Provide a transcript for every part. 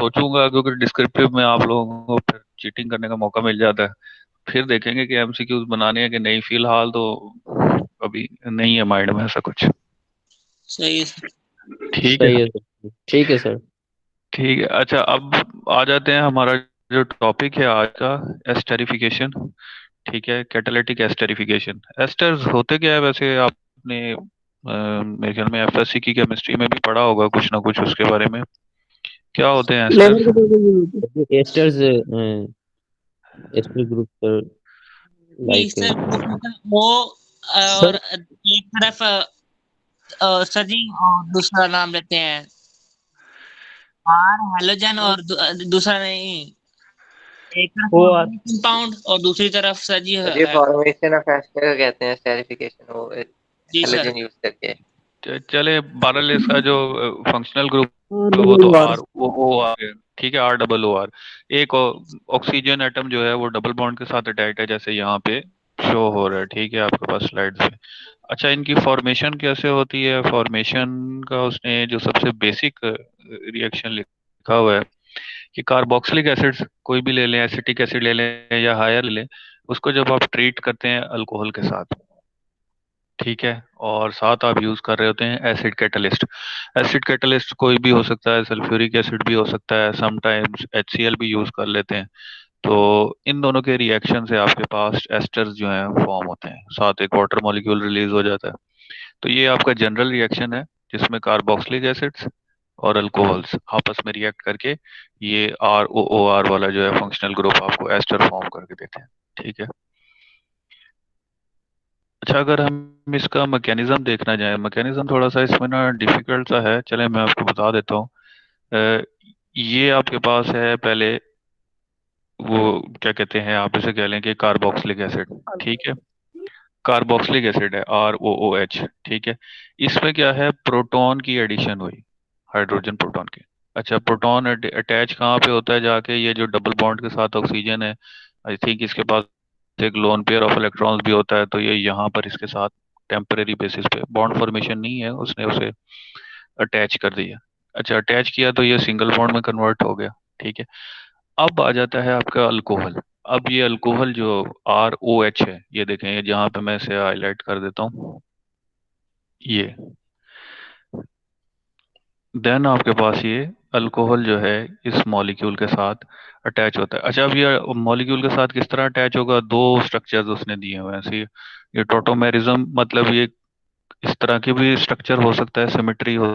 सोचूंगा, क्योंकि डिस्क्रिप्टिव में आप लोगों को फिर चीटिंग करने का मौका मिल जाता है। फिर देखेंगे कि एमसीक्यूज बनाने हैं कि नहीं, फिलहाल तो अभी नहीं है माइंड में ऐसा कुछ। सही है सर। ठीक है। सही है सर, ठीक है सर। ठीक है, अच्छा अब आ जाते हैं हमारा जो टॉपिक है आज का, एस्टरिफिकेशन। ठीक है, कैटालिटिक एस्टरिफिकेशन। एस्टर्स होते क्या है वैसे, आपने मेरे ख्याल में एफएससी की केमिस्ट्री में भी पढ़ा होगा कुछ ना कुछ उसके बारे में। क्या होते हैं फ्लेवर एस्टर्स? के तौर पे यूज होते हैं एस्टर्स, एस्टर ग्रुप सर, नहीं लाइक। सर, वो और सर एक तरफ सर जी, और दूसरा नाम लेते हैं आर हेलोजन, और दूसरा नहीं, एक तरफ वो कंपाउंड और दूसरी तरफ सर जी और ये फॉर्मेशन ऑफ एस्टर का कहते हैं स्टेरिफिकेशन, वो जी सर। हेलोजन यूज करके। चले, बहरहाल इसका जो फंक्शनल ग्रुप है वो तो RRR। R O O R है। ठीक है, R OO R। एक ऑक्सीजन एटम जो है वो डबल बॉन्ड के साथ अटैच है, जैसे यहाँ पे शो हो रहा है। ठीक है, आपके पास स्लाइड्स पे। अच्छा, इनकी फॉर्मेशन कैसे होती है? फॉर्मेशन का उसने जो सबसे बेसिक रिएक्शन लिखा हुआ है कि कार्बोक्सिलिक एसिड कोई भी ले लें, एसिटिक एसिड ले लें या हायर ले लें, उसको जब आप ट्रीट करते हैं अल्कोहल के साथ, ठीक है, और साथ आप यूज कर रहे होते हैं एसिड कैटलिस्ट। एसिड कैटलिस्ट कोई भी हो सकता है, सल्फ्यूरिक एसिड भी हो सकता है, समटाइम्स HCl भी यूज कर लेते हैं। तो इन दोनों के रिएक्शन से आपके पास एस्टर्स जो हैं फॉर्म होते हैं, साथ एक वाटर मॉलिक्यूल रिलीज हो जाता है। तो ये आपका जनरल रिएक्शन है, जिसमें कार्बोक्सिलिक एसिड्स और अल्कोहल्स आपस में रिएक्ट करके ये ROOR वाला जो है फंक्शनल ग्रुप आपको एस्टर फॉर्म करके देते हैं। ठीक है। अच्छा, अगर हम इसका मैकेनिज्म देखना जाए, मैकेनिज्म थोड़ा सा इसमें ना डिफिकल्ट सा है, चले मैं आपको बता देता हूँ। अ, ये आपके पास है पहले, वो क्या कहते हैं, आप इसे कह लें कि कार्बोक्सिलिक एसिड। ठीक है, कार्बोक्सिलिक एसिड है ROOH। ठीक है, इसमें क्या है, प्रोटॉन की एडिशन हुई, हाइड्रोजन प्रोटॉन की। अच्छा, प्रोटॉन अटैच कहाँ पे होता है जाके, ये जो डबल बॉन्ड के साथ ऑक्सीजन है, आई थिंक इसके पास एक लोन पेयर ऑफ इलेक्ट्रॉन्स भी होता है, तो ये यहाँ पर इसके साथ टेम्परेरी बेसिस पे, बॉन्ड फॉर्मेशन नहीं है, उसने उसे अटैच कर दिया। अच्छा, अटैच किया तो ये सिंगल बॉन्ड में कन्वर्ट हो गया। ठीक है, अब आ जाता है आपका अल्कोहल। अब ये अल्कोहल जो ROH है, ये देखें, ये जहाँ पे मैं इसे हाईलाइट कर देता हूँ, ये देन आपके पास ये अल्कोहल जो है इस मॉलिक्यूल के साथ अटैच होता है। अच्छा, अब ये मॉलिक्यूल के साथ किस तरह अटैच होगा, दो स्ट्रक्चर्स उसने दिए हुए हैं ऐसे। ये टोटोमेरिज्म, मतलब ये इस तरह की भी स्ट्रक्चर हो सकता है, सिमेट्री हो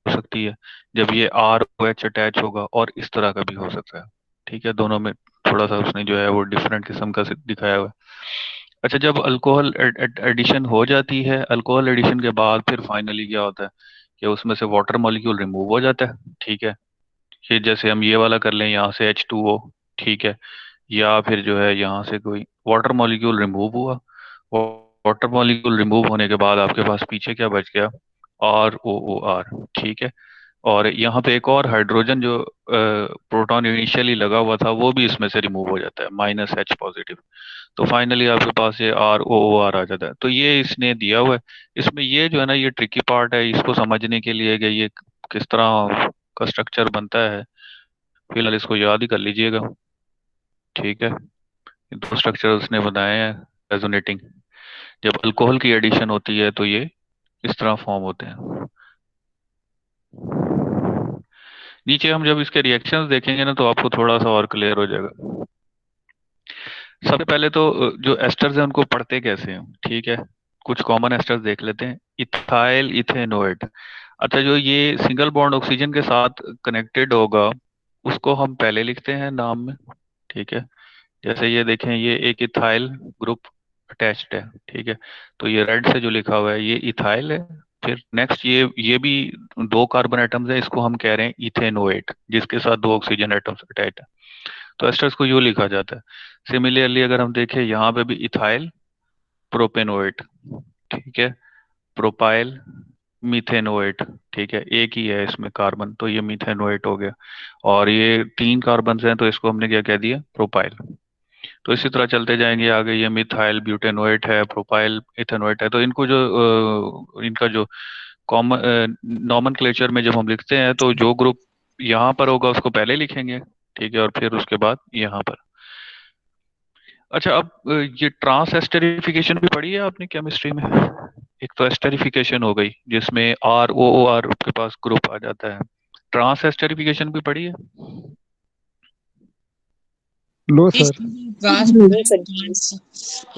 सकती है जब ये ROH अटैच होगा, और इस तरह का भी हो सकता है। ठीक है, दोनों में थोड़ा सा उसने जो है वो डिफरेंट किस्म का दिखाया हुआ है। अच्छा, जब अल्कोहल एडिशन हो जाती है, अल्कोहल एडिशन के बाद फिर फाइनली क्या होता है कि उसमें से वाटर मॉलिक्यूल रिमूव हो जाता है। ठीक है, ये जैसे हम ये वाला कर लें, यहाँ से H2O। ठीक है, या फिर जो है यहाँ से कोई वाटर मॉलिक्यूल रिमूव हुआ। वाटर मॉलिक्यूल रिमूव होने के बाद आपके पास पीछे क्या बच गया, ROOR। ठीक है, और यहाँ पे एक और हाइड्रोजन जो प्रोटॉन इनिशियली लगा हुआ था वो भी इसमें से रिमूव हो जाता है, -H पॉजिटिव। तो फाइनली आपके पास ये ROOR आ जाता है। तो ये इसने दिया हुआ है। इसमें ये जो है ना, ये ट्रिकी पार्ट है इसको समझने के लिए कि ये किस तरह का स्ट्रक्चर बनता है। फिलहाल इसको याद ही कर लीजिएगा। ठीक है, ये दो स्ट्रक्चर उसने बनाए हैं रेजोनेटिंग। जब अल्कोहल की एडिशन होती है तो ये इस तरह फॉर्म होते हैं। नीचे हम जब इसके रिएक्शंस देखेंगे ना, तो आपको थोड़ा सा और क्लियर हो जाएगा। सबसे पहले तो जो एस्टर्स हैं उनको पढ़ते कैसे हैं। ठीक है, कुछ कॉमन एस्टर्स देख लेते हैं। Ethyl ethanoate. अच्छा, जो ये सिंगल बॉन्ड ऑक्सीजन के साथ कनेक्टेड होगा, उसको हम पहले लिखते हैं नाम में। ठीक है, जैसे ये देखें, ये एक इथाइल ग्रुप अटैच्ड है। ठीक है, तो ये रेड से जो लिखा हुआ है ये इथाइल है। फिर नेक्स्ट ये भी दो कार्बन एटम्स है, इसको हम कह रहे हैं इथेनोएट, जिसके साथ दो ऑक्सीजन एटम्स अटैच है। तो एस्टर्स को यूँ लिखा जाता है। सिमिलरली अगर हम देखें, यहाँ पे भी इथाइल प्रोपेनोएट। ठीक है, प्रोपाइल मीथेनोएट। ठीक है, एक ही है इसमें कार्बन, तो ये मीथेनोएट हो गया। और ये तीन कार्बन हैं, तो इसको हमने क्या कह दिया, प्रोपाइल। तो इसी तरह चलते जाएंगे आगे, ये मिथाइल ब्यूटेनोएट है, प्रोपाइल इथेनोएट है। तो इनको जो इनका जो कॉमन नॉमेनक्लेचर में जब हम लिखते हैं, तो जो ग्रुप यहाँ पर होगा उसको पहले लिखेंगे, ठीक है, और फिर उसके बाद यहाँ पर। अच्छा, अब ये ट्रांस एस्टरिफिकेशन भी पढ़ी है आपने केमिस्ट्री में? एक तो एस्टरिफिकेशन हो गई जिसमें आर ओ ओ आर के पास ग्रुप आ जाता है, ट्रांस एस्टरिफिकेशन भी पढ़ी है? लो इस सर।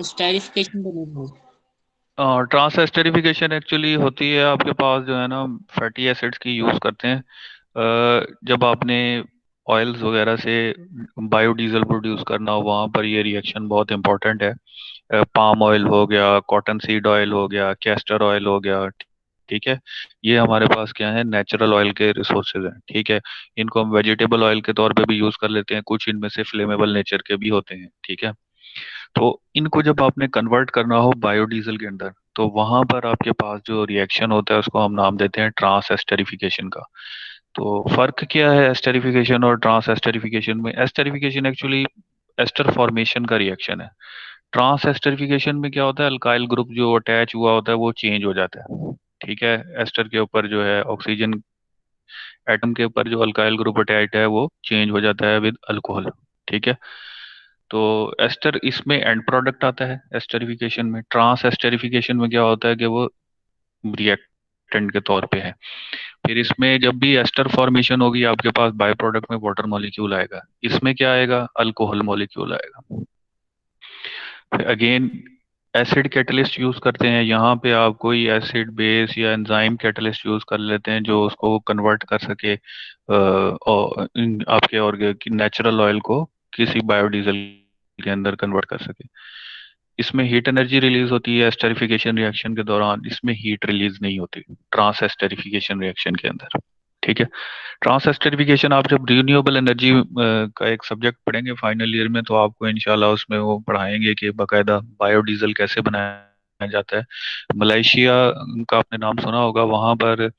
स्टेरिफिकेशन तो नहीं है। ट्रांस एस्टरिफिकेशन एक्चुअली होती है आपके पास जो है ना, फैटी एसिड्स की यूज करते हैं। जब आपने ऑयल्स वगैरह से बायोडीजल प्रोड्यूस करना हो, वहां पर ये रिएक्शन बहुत इंपॉर्टेंट है। पाम ऑयल हो गया, कॉटन सीड ऑयल हो गया, कैस्टर ऑयल हो गया, ठीक है, ये हमारे पास क्या है, नेचुरल ऑयल के रिसोर्सेज हैं, ठीक है। इनको हम वेजिटेबल ऑयल के तौर पे भी यूज कर लेते हैं, कुछ इनमें से फ्लेमेबल नेचर के भी होते हैं, ठीक है। तो इनको जब आपने कन्वर्ट करना हो बायोडीजल के अंदर, तो वहां पर आपके पास जो रिएक्शन होता है उसको हम नाम देते हैं ट्रांस एस्टरिफिकेशन का। तो फर्क क्या है एस्टरिफिकेशन और ट्रांस एस्टरिफिकेशन में? एस्टरिफिकेशन एक्चुअली एस्टर फॉर्मेशन का रिएक्शन है। ट्रांस एस्टरिफिकेशन में क्या होता है, अल्काइल ग्रुप जो अटैच हुआ होता है वो चेंज हो जाता है, ठीक है। एस्टर के ऊपर जो है ऑक्सीजन एटम के ऊपर जो अल्काइल ग्रुप अटैच है वो चेंज हो जाता है विद अल्कोहल, ठीक है। तो एस्टर इसमें एंड प्रोडक्ट आता है एस्टरिफिकेशन में। ट्रांस एस्टरिफिकेशन में क्या होता है कि वो रिएक्टेंट के तौर पे है। फिर इसमें जब भी एस्टर फॉर्मेशन होगी आपके पास बाय प्रोडक्ट में वाटर मॉलिक्यूल आएगा, इसमें क्या आएगा, अल्कोहल मॉलिक्यूल आएगा। अगेन एसिड कैटलिस्ट यूज करते हैं, यहाँ पे आप कोई एसिड बेस या एंजाइम कैटलिस्ट यूज कर लेते हैं जो उसको कन्वर्ट कर सके और आपके और नेचुरल ऑयल को किसी बायोडीजल के अंदर कन्वर्ट कर सके। इसमें हीट एनर्जी रिलीज होती है एस्टरिफिकेशन रिएक्शन के दौरान, इसमें हीट रिलीज नहीं होती ट्रांस एस्टरिफिकेशन रिएक्शन के अंदर, ठीक है। ट्रांस एस्टरिफिकेशन आप जब रिन्यूएबल एनर्जी का एक सब्जेक्ट पढ़ेंगे फाइनल ईयर में, तो आपको इंशाल्लाह उसमें वो पढ़ाएंगे कि बकायदा बायोडीजल कैसे बनाया जाता है। मलेशिया का आपने नाम सुना होगा, वहां पर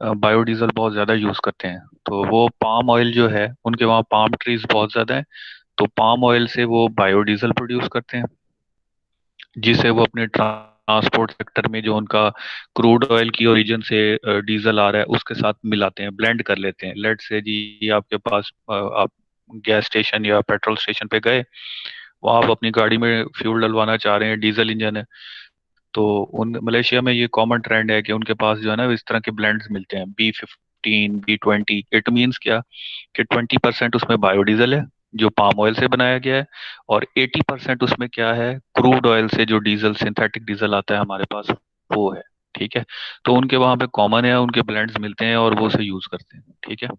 बायोडीजल बहुत ज्यादा यूज करते हैं। तो वो पाम ऑयल जो है, उनके वहाँ पाम ट्रीज बहुत ज्यादा है, तो पाम ऑयल से वो बायोडीजल प्रोड्यूस करते हैं, जिसे वो अपने ट्रांसपोर्ट सेक्टर में जो उनका क्रूड ऑयल की ओरिजिन से डीजल आ रहा है उसके साथ मिलाते हैं, ब्लेंड कर लेते हैं। लेट से जी आपके पास आप गैस स्टेशन या पेट्रोल स्टेशन पे गए, वहाँ आप अपनी गाड़ी में फ्यूल डलवाना चाह रहे हैं, डीजल इंजन है, तो उन मलेशिया में ये कॉमन ट्रेंड है कि उनके पास जो है ना इस तरह के ब्लेंड्स मिलते हैं, B15 B20। इट मीन्स क्या कि 20% उसमें बायोडीजल है जो पाम ऑयल से बनाया गया है, और 80% उसमें क्या है, क्रूड ऑयल से जो डीजल सिंथेटिक डीजल आता है हमारे पास, वो है, ठीक है। तो उनके वहां पे कॉमन है, उनके ब्लेंड्स मिलते हैं और वो उसे यूज करते हैं, ठीक है।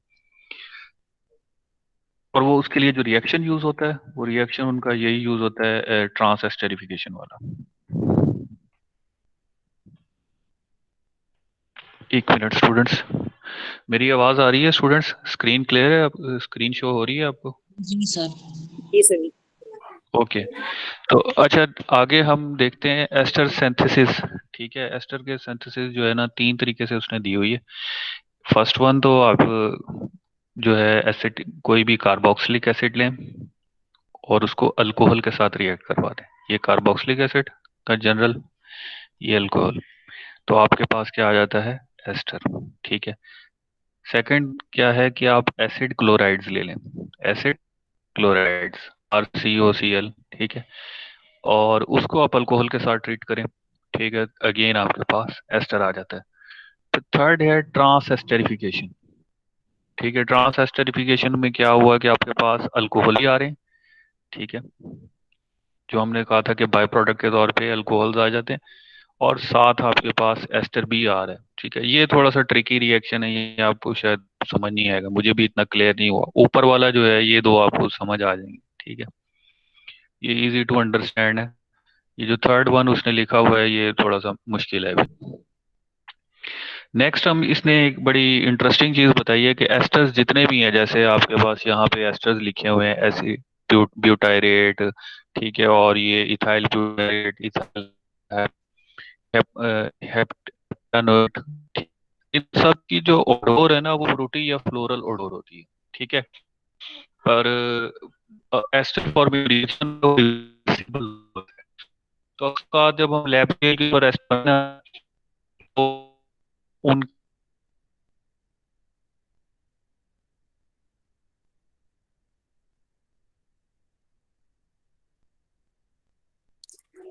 और वो उसके लिए जो रिएक्शन यूज होता है, वो रिएक्शन उनका यही यूज होता है ट्रांस एस्टरिफिकेशन वाला। एक मिनट स्टूडेंट्स, मेरी आवाज आ रही है स्टूडेंट्स? स्क्रीन क्लियर है? स्क्रीन शो हो रही है आपको? जी सर। ओके। तो अच्छा, आगे हम देखते हैं एस्टर सिंथेसिस, ठीक है। एस्टर के सिंथेसिस जो है ना, तीन तरीके से उसने दी हुई है। फर्स्ट वन तो आप जो है एसिड, कोई भी कार्बोक्सिलिक एसिड लें और उसको अल्कोहल के साथ रिएक्ट करवा दें। ये कार्बोक्सिलिक एसिड का जनरल, ये अल्कोहल, तो आपके पास क्या आ जाता है, एस्टर, ठीक है। सेकंड क्या है कि आप एसिड क्लोराइड्स ले लें, एसिड क्लोराइड्स, RCOCl, ठीक है, और उसको आप अल्कोहल के साथ ट्रीट करें, ठीक है, अगेन आपके पास एस्टर आ जाता है। तो थर्ड है ट्रांस एस्टरिफिकेशन, ठीक है। ट्रांस एस्टरिफिकेशन में क्या हुआ कि आपके पास अल्कोहल ही आ रहे हैं, ठीक है, जो हमने कहा था कि बाय प्रोडक्ट के तौर पे अल्कोहल्स आ जाते हैं, और साथ आपके पास एस्टर भी आ रहा है, ठीक है। ये थोड़ा सा ट्रिकी रिएक्शन है, ये आपको शायद समझ नहीं आएगा, मुझे भी इतना क्लियर नहीं हुआ। ऊपर वाला जो है ये दो आपको समझ आ जाएंगे, ठीक है, ये इजी टू अंडरस्टैंड है। ये जो थर्ड वन उसने लिखा हुआ है ये थोड़ा सा मुश्किल है। नेक्स्ट हम इसने एक बड़ी इंटरेस्टिंग चीज बताई है कि एस्टर्स जितने भी हैं, जैसे आपके पास यहाँ पे एस्टर्स लिखे हुए हैं, ऐसे ब्यूटायरेट, ठीक है, और ये इथाइल ब्यूटायरेट, इथाइल हेप्टानोट, इन सब की जो ओडोर है ना, वो फ्रूटी या फ्लोरल ओडोर होती है, ठीक है। पर एस्टर फॉर्मेशन तो उसका जब हम लैब के ऊपर एस्टर, तो उन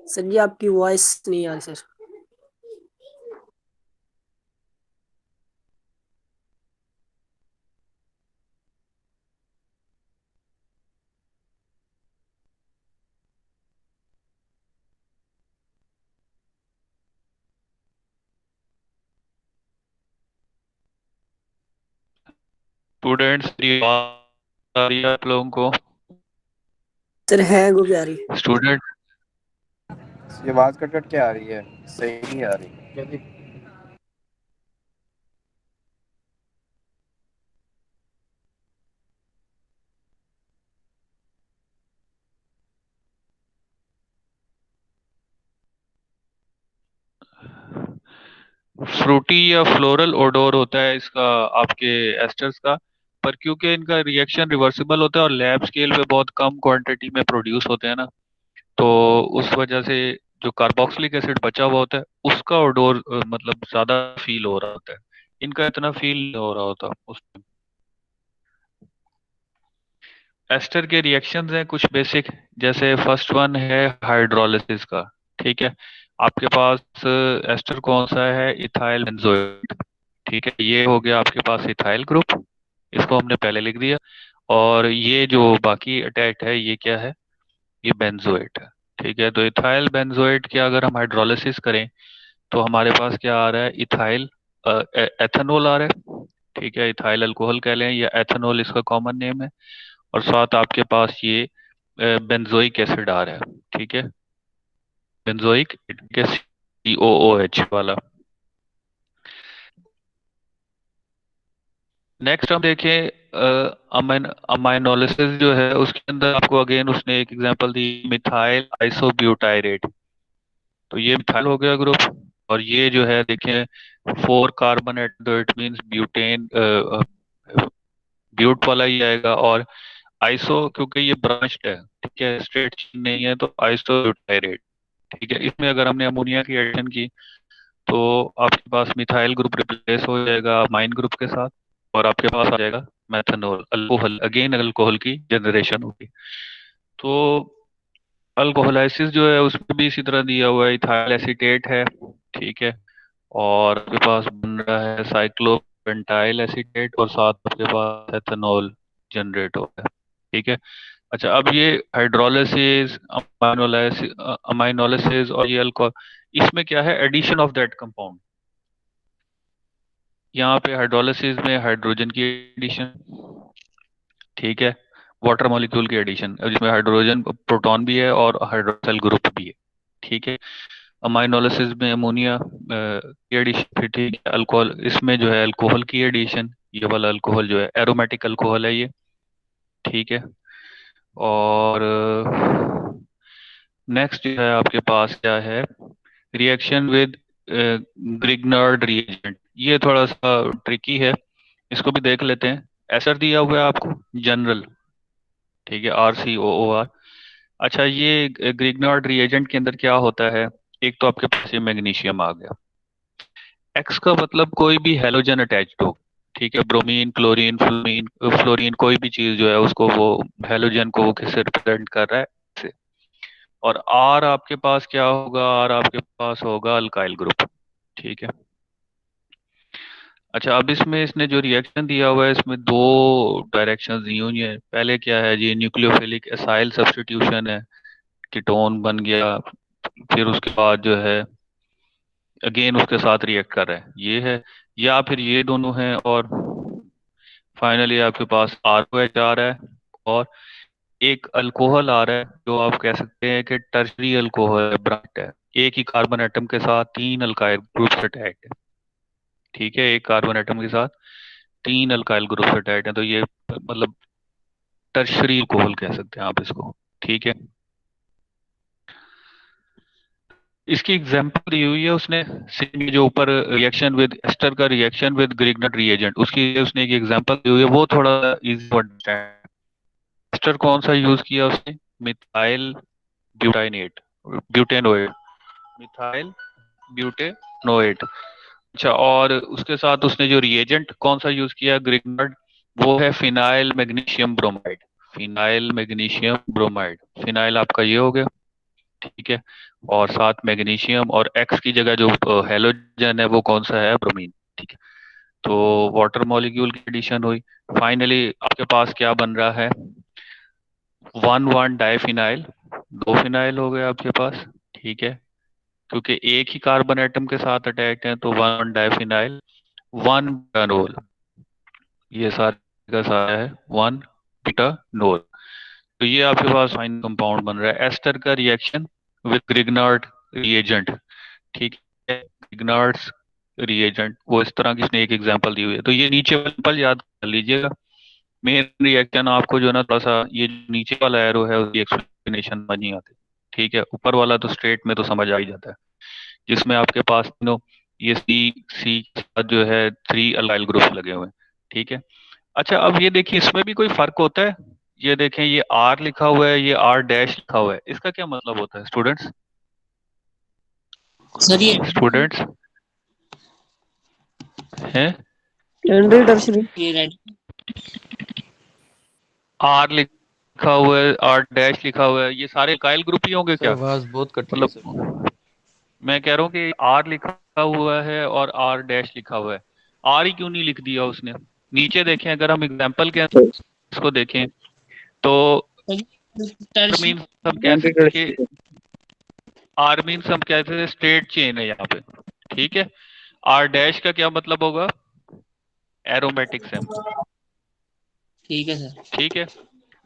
सर जी आपकी वॉइस नहीं आ रही सर। स्टूडेंट्स आ रही है आप लोगों को? सर है वो भी आ रही। स्टूडेंट ये आवाज कट कट के आ रही है, सही नहीं आ रही। फ्रूटी या फ्लोरल ओडोर होता है इसका, आपके एस्टर्स का। पर क्योंकि इनका रिएक्शन रिवर्सिबल होता है और लैब स्केल पे बहुत कम क्वांटिटी में प्रोड्यूस होते हैं ना, तो उस वजह से जो कार्बोक्सिलिक एसिड बचा हुआ होता है उसका ओडोर मतलब ज्यादा फील हो रहा होता है। इनका इतना फील नहीं हो रहा होता उस एस्टर के रिएक्शंस हैं कुछ बेसिक। जैसे फर्स्ट वन है हाइड्रोलिसिस का। ठीक है, आपके पास एस्टर कौन सा है? Ethyl benzoate. ठीक है, ये हो गया आपके पास इथाइल ग्रुप, इसको हमने पहले लिख दिया। और ये जो बाकी अटैच है ये क्या है? ये बेंजोएट है। ठीक है, तो इथाइल बेंजोएट की अगर हम हाइड्रोलिसिस करें तो हमारे पास क्या आ रहा है? इथाइल एथेनॉल आ रहा है। ठीक है, इथाइल अल्कोहल कह लें या एथेनॉल इसका कॉमन नेम है। और साथ आपके पास ये बेंजोइक एसिड आ रहा है। ठीक है, बेंजोइक के COOH वाला। नेक्स्ट हम देखें अमाइनोलिसिस जो है उसके अंदर आपको अगेन उसने एक एग्जांपल दी, मिथाइल आइसोब्यूटायरेट। तो ये मिथाइल हो गया ग्रुप। और ये जो है देखें 4 कार्बन एट, तो इट मींस ब्यूटेन, ब्यूट वाला ही आएगा। और आइसो क्योंकि ये ब्रांच्ड है, ठीक है, स्ट्रेट चेन नहीं है, तो आइसोब्यूटायरेट। ठीक है, इसमें अगर हमने अमोनिया की एडिशन की तो आपके पास मिथाइल ग्रुप रिप्लेस हो जाएगा अमाइन ग्रुप के साथ, और आपके पास आ जाएगा मेथनॉल अल्कोहल। अगेन अल्कोहल की जनरेशन होगी। तो अल्कोहलाइसिस जो है उसमें भी इसी तरह दिया हुआ है, इथाइल एसीटेट है। ठीक है, और आपके पास बन रहा है साइक्लोपेंटाइल एसीटेट, और साथ आपके पास एथेनॉल जनरेट हो रहा है। ठीक है, अच्छा अब ये हाइड्रोलिसिस, अमाइनोलिसिस और ये अल्कोहल, इसमें क्या है? Addition of that compound. यहाँ पे हाइड्रोलिसिस में हाइड्रोजन की एडिशन, ठीक है, वाटर मॉलिक्यूल की एडिशन जिसमें हाइड्रोजन प्रोटॉन भी है और हाइड्रोक्साइल ग्रुप भी है। ठीक है, अमाइनोलिसिस में अमोनिया की एडिशन, फिर ठीक है अल्कोहल, इसमें जो है अल्कोहल की एडिशन, ये वाला अल्कोहल जो है एरोमेटिक अल्कोहल है ये। ठीक है, और नेक्स्ट जो है आपके पास क्या है? Reaction with Grignard reagent. ये थोड़ा सा ट्रिकी है, इसको भी देख लेते हैं। एसर दिया हुआ है आपको जनरल, ठीक है, RCOOR। अच्छा, ये ग्रिग्नार्ड रिएजेंट के अंदर क्या होता है? एक तो आपके पास ये मैग्नीशियम आ गया। एक्स का मतलब कोई भी हैलोजन अटैच्ड हो, ठीक है, ब्रोमीन, क्लोरीन, फ्लोरीन, फ्लोरीन, कोई भी चीज जो है उसको वो हैलोजन को वो किससे रिप्रेजेंट कर रहा है? से। और आर आपके पास क्या होगा? आर आपके पास होगा अल्काइल ग्रुप। ठीक है, अच्छा अब इसमें इसने जो रिएक्शन दिया हुआ है इसमें दो डायरेक्शंस दी हुई हैं। पहले क्या है जी? न्यूक्लियोफिलिक एसाइल सब्स्टिट्यूशन है, कीटोन बन गया। फिर उसके बाद जो है अगेन उसके साथ रिएक्ट कर रहा है, ये है। या फिर ये दोनों हैं, और फाइनली आपके पास ROH आ रहा है, और एक अल्कोहल आ रहा है जो आप कह सकते हैं कि टर्शरी अल्कोहल है, ब्रांच है। एक ही कार्बन एटम के साथ 3 अल्काइल ग्रुप अटैच है। ठीक है, एक कार्बन एटम के साथ 3 अल्काइल ग्रुप अटैच है, तो ये मतलब टर्शरी अल्कोहल कह सकते हैं आप इसको। ठीक है, इसकी एग्जांपल दी हुई है उसने सेम, जो ऊपर रिएक्शन विद एस्टर का रिएक्शन विद ग्रिग्नार्ड रिएजेंट, उसकी उसने एक एग्जांपल दी हुई है, वो थोड़ा इजी टू अंडरस्टैंड। एस्टर कौन सा यूज किया उसने? Methyl butanate, butanoate, methyl butanoate. अच्छा, और उसके साथ उसने जो रिएजेंट कौन सा यूज किया ग्रिग्नार्ड? वो है phenyl magnesium bromide. Phenyl magnesium bromide, phenyl आपका ये हो गया। ठीक है, और साथ मैग्नीशियम, और एक्स की जगह जो हेलोजन है वो कौन सा है, ब्रोमीन। ठीक है, तो वाटर मॉलिक्यूल की एडिशन हुई। फाइनली आपके पास क्या बन रहा है, वन वन डाइफिनाइल, दो फिनाइल हो गए आपके पास। ठीक है, क्योंकि एक ही कार्बन एटम के साथ अटैच है तो वन डाइफिनाइल, वन बुटानोल, ये सारे का सारा है वन बुटानोल। तो ये आपके पास फाइन कंपाउंड बन रहा है। एस्टर का रिएक्शन विद ग्रिग्नार्ड रिएजेंट, ठीक है, ग्रिग्नार्ड्स रिएजेंट, वो इस तरह की इसने एक एग्जांपल दी हुई है। तो ये नीचे वाला पल याद कर लीजिएगा। मेन रिएक्शन आपको जो है ना, थोड़ा सा ये जो नीचे वाला एरो है उसकी एक्सप्लेनेशन समझ नहीं आती। ठीक है, ऊपर वाला तो स्ट्रेट में तो समझ आ ही जाता है, जिसमें आपके पास तीनों ये सी सी के साथ जो है थ्री अलाइल ग्रुप लगे हुए हैं। ठीक है, अच्छा अब ये देखिए इसमें भी कोई फर्क होता है। ये देखें, ये आर लिखा हुआ है, ये आर डैश लिखा हुआ है, इसका क्या मतलब होता है स्टूडेंट्स? सर ये स्टूडेंट्स हैं, सेकेंडरी टर्शरी। ये रेड आर लिखा हुआ है, आर डैश लिखा हुआ है, ये सारे काइल ग्रुप ही होंगे सर क्या? आवाज बहुत कट रही है सर। मतलब मैं कह रहा हूँ कि आर लिखा हुआ है और आर डैश लिखा हुआ है, आर ही क्यों नहीं लिख दिया उसने? नीचे देखें, अगर हम एग्जाम्पल के इसको देखें तो आर टर्श मीन्स हम कह सकते हैं कि आर मीन्स हम कहते हैं स्ट्रेट चेन है यहाँ पे। ठीक है, आर डैश का क्या मतलब होगा, एरोमेटिक सेम। ठीक है सर। ठीक है,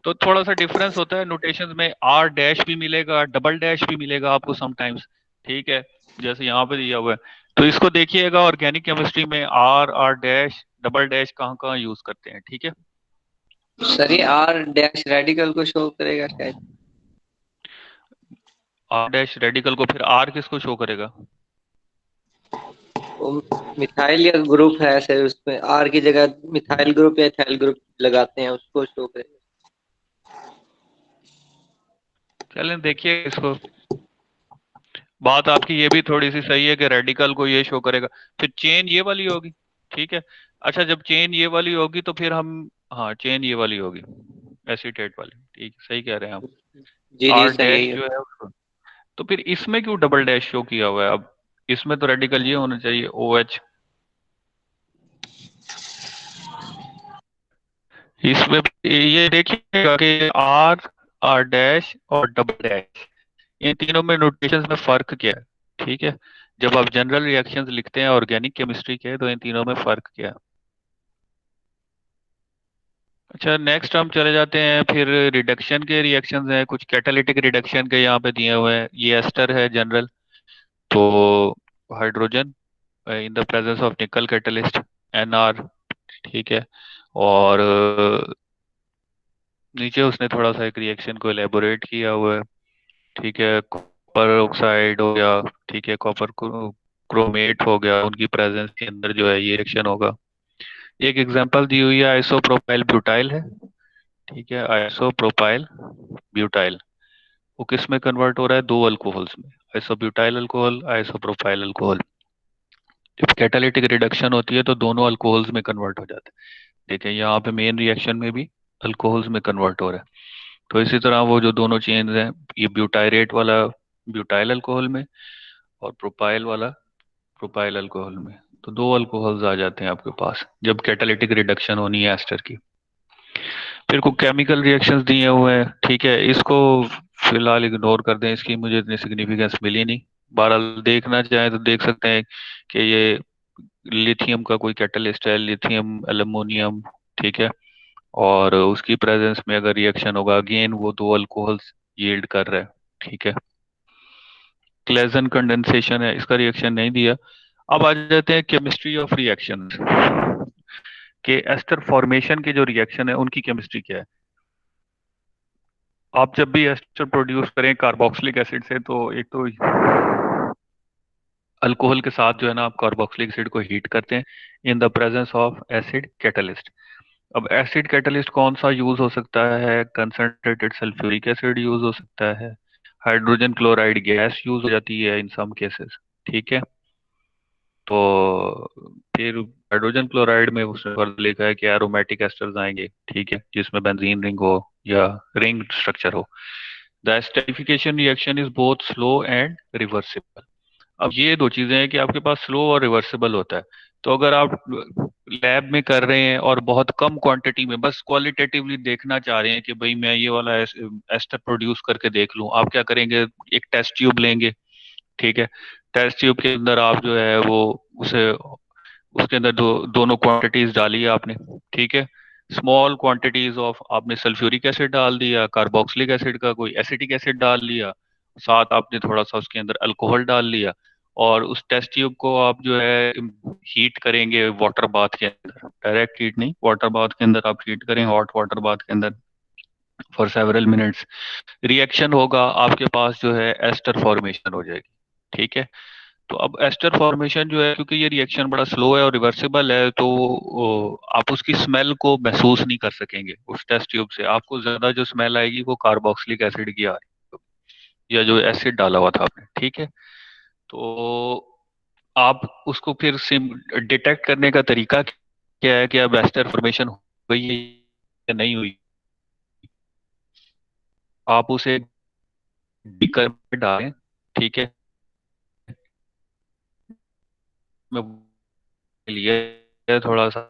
तो थोड़ा सा डिफरेंस होता है नोटेशंस में, आर डैश भी मिलेगा, डबल डैश भी मिलेगा आपको समटाइम्स। ठीक है, जैसे यहाँ पे दिया हुआ है, तो इसको देखिएगा ऑर्गेनिक केमिस्ट्री में R, R dash, double dash कहाँ कहाँ यूज करते हैं। ठीक है, सर ये आर डैश रेडिकल को शो करेगा शायद। आर डैश रेडिकल को, फिर आर किसको शो करेगा? वो मिथाइल या ग्रुप है ऐसे, उसमें आर की जगह मिथाइल ग्रुप या इथाइल ग्रुप लगाते हैं, उसको शो करेगा। चलें देखिए इसको, बात आपकी ये भी थोड़ी सी सही है कि रेडिकल को ये शो करेगा, फिर चेन ये वाली होगी। ठीक है, अच्छा जब चेन ये वाली होगी तो फिर हम, हाँ चेन ये वाली होगी, एसीटेट वाली। ठीक, सही कह रहे हैं आप, जी जी आर सर डैश यही है। जो है उसको। तो फिर इसमें क्यों डबल डैश शो किया हुआ है? अब इसमें तो रेडिकल ये होना चाहिए ओ एच, इसमें ये देखिएगा कि आर, आर डैश और डबल डैश, इन तीनों में नोटेशंस में फर्क क्या है? ठीक है, जब आप जनरल रिएक्शंस लिखते हैं ऑर्गेनिक केमिस्ट्री के, तो इन तीनों में फर्क क्या है? अच्छा नेक्स्ट हम चले जाते हैं फिर रिडक्शन के रिएक्शंस हैं, कुछ कैटालिटिक रिडक्शन के यहाँ पे दिए हुए हैं। ये एस्टर है जनरल, तो hydrogen in the presence of nickel catalyst, NR. ठीक है, और नीचे उसने थोड़ा सा एक रिएक्शन को एलेबोरेट किया हुआ है। ठीक है, कॉपर ऑक्साइड हो गया, ठीक है, कॉपर क्रोमेट हो गया, उनकी प्रेजेंस के अंदर जो है ये रिएक्शन होगा। एक एग्जांपल दी हुई है, आइसोप्रोपाइल ब्यूटाइल है। ठीक है, आइसोप्रोपाइल ब्यूटाइल, वो किस में कन्वर्ट हो रहा है, दो अल्कोहल्स में, आइसोब्यूटाइल अल्कोहल, आइसोप्रोपाइल अल्कोहल। जब कैटालिटिक रिडक्शन होती है तो दोनों अल्कोहल्स में कन्वर्ट हो जाते हैं। ठीक है, यहाँ पे मेन रिएक्शन में भी अल्कोहल्स में कन्वर्ट हो रहा है। तो इसी तरह वो जो दोनों चेन्स हैं, ये ब्यूटायरेट वाला ब्यूटाइल अल्कोहल में, और प्रोपाइल वाला प्रोपाइल अल्कोहल में, तो दो अल्कोहल्स आ जाते हैं आपके पास जब कैटालिटिक रिडक्शन होनी है एस्टर की। फिर को केमिकल रिएक्शंस दिए हुए हैं। ठीक है, इसको फिलहाल इग्नोर कर दें, इसकी मुझे इतनी सिग्निफिकेंस मिली नहीं। बहरहाल देखना चाहें तो देख सकते हैं कि ये लिथियम का कोई कैटलिस्ट है, लिथियम एल्युमिनियम। ठीक है, और उसकी प्रेजेंस में अगर रिएक्शन होगा, अगेन वो दो अल्कोहल्स यील्ड कर रहा है। ठीक है, क्लेजन कंडेंसेशन है, इसका रिएक्शन नहीं दिया। अब आ जाते हैं केमिस्ट्री ऑफ रिएक्शन, के एस्टर फॉर्मेशन के जो रिएक्शन है उनकी केमिस्ट्री क्या है। आप जब भी एस्टर प्रोड्यूस करें कार्बोक्सिलिक एसिड से, तो एक तो अल्कोहल के साथ जो है ना, आप कार्बोक्सिलिक एसिड को हीट करते हैं इन the presence of acid catalyst. अब एसिड कैटलिस्ट कौन सा यूज हो सकता है, कंसंट्रेटेड सल्फ्यूरिक एसिड यूज हो सकता है, हाइड्रोजन क्लोराइड गैस यूज हो जाती है इन सम केसेस। ठीक है, तो फिर हाइड्रोजन क्लोराइड में उसने फर्दर लिखा है कि एरोमेटिक एस्टर्स आएंगे। ठीक है, जिसमें बेंजीन रिंग हो या रिंग स्ट्रक्चर हो। The esterification reaction is both slow and reversible. अब ये दो चीजें हैं कि आपके पास स्लो और रिवर्सिबल होता है। तो अगर आप लैब में कर रहे हैं और बहुत कम क्वांटिटी में बस क्वालिटेटिवली देखना चाह रहे हैं कि भाई मैं ये वाला एस्टर प्रोड्यूस करके देख लूं, आप क्या करेंगे, एक टेस्ट ट्यूब लेंगे। ठीक है, टेस्ट ट्यूब के अंदर आप जो है वो उसे उसके अंदर दोनों क्वांटिटीज डाली आपने। ठीक है, स्मॉल क्वांटिटीज ऑफ आपने सल्फ्यूरिक एसिड डाल दिया, कार्बोक्सिलिक एसिड का कोई एसिटिक एसिड डाल लिया, साथ आपने थोड़ा सा उसके अंदर अल्कोहल डाल लिया, और उस टेस्ट ट्यूब को आप जो है हीट करेंगे वाटर बाथ के अंदर। डायरेक्ट हीट नहीं, वाटर बाथ के अंदर आप हीट करें, हॉट वाटर बाथ के अंदर फॉर सेवरल मिनट्स। रिएक्शन होगा, आपके पास जो है एस्टर फॉर्मेशन हो जाएगी। ठीक है, तो अब एस्टर फॉर्मेशन जो है, क्योंकि ये रिएक्शन बड़ा स्लो है और रिवर्सिबल है, तो आप उसकी स्मेल को महसूस नहीं कर सकेंगे उस टेस्ट ट्यूब से। आपको ज्यादा जो स्मेल आएगी वो कार्बोक्सिलिक एसिड की आ रही है, या जो एसिड डाला हुआ था आपने। ठीक है, तो आप उसको फिर सिम डिटेक्ट करने का तरीका क्या है कि अब एस्टर फॉर्मेशन हो गई है या नहीं हुई। आप उसे बीकर में डालें। ठीक है, मैं लिए थोड़ा सा